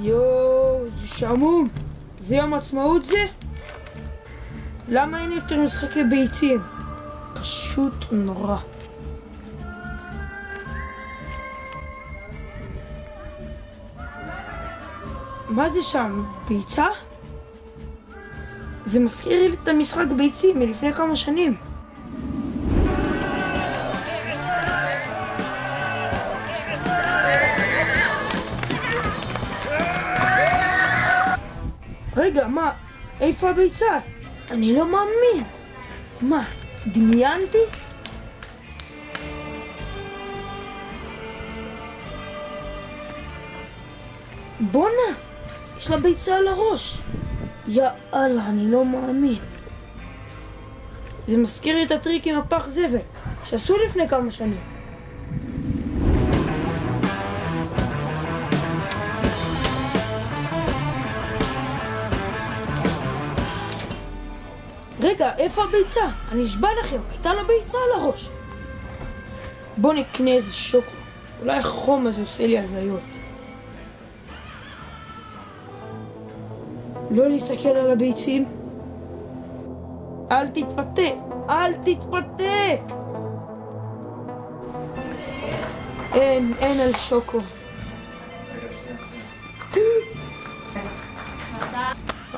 יואו, זה שעמום. זה יום עצמאות זה? למה אין יותר משחקי ביצים? פשוט נורא. מה זה שם? ביצה? זה מזכיר לי את המשחק ביצים מלפני כמה שנים. רגע, מה? איפה הביצה? אני לא מאמין. מה? דמיינתי? בונה! יש לה ביצה על הראש. יאללה, אני לא מאמין. זה מזכיר לי את הטריק עם הפח זבל שעשו לפני כמה שנים. רגע, איפה הביצה? אני אשבע לכם, הייתה לה ביצה על הראש. בוא נקנה איזה שוקו. אולי החום הזה עושה לי הזיות. לא להסתכל על הביצים. אל תתפתה, אל תתפתה. אין על שוקו.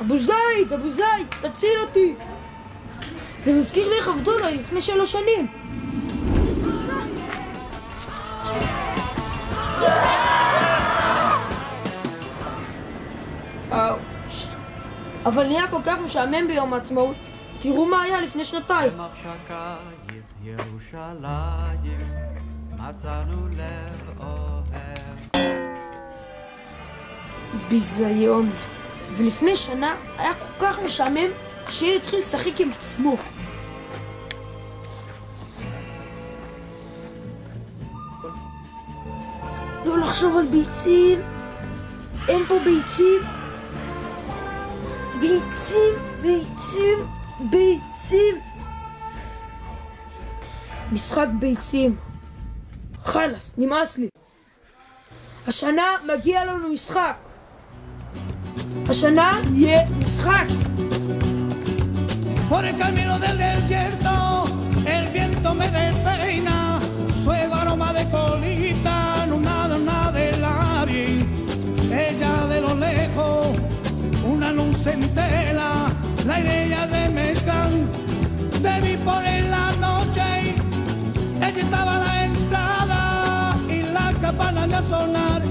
אבו זייד, תציל אותי. זה מזכיר לי איך עבדו עליי לפני 3 שנים. אבל נהיה כל כך משעמם ביום העצמאות. תראו מה היה לפני 2 ביזיון. ולפני שנה היה כל כך משעמם שילד התחיל לשחק עם עצמו. לא לחשוב על ביצים. אין פה ביצים. ביצים. משחק ביצים. חלאס, נמאס לי. השנה מגיע לנו משחק. השנה יהיה משחק. Por el camino del desierto, el viento me despeina, suave aroma de colita, una del aire, ella de lo lejos, una luz en tela, la idea de mezcal, te vi por en la noche, ella estaba a la entrada y la campana de sonar,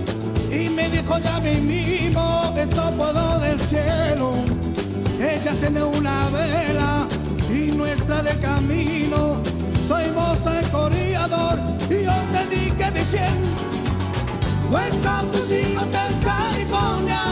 y me dijo ya mismo, esto puedo del cielo. Ella encende una vela y nuestra de camino. Soy vos el corredor y yo te dije diciendo, Welcome to the Hotel California.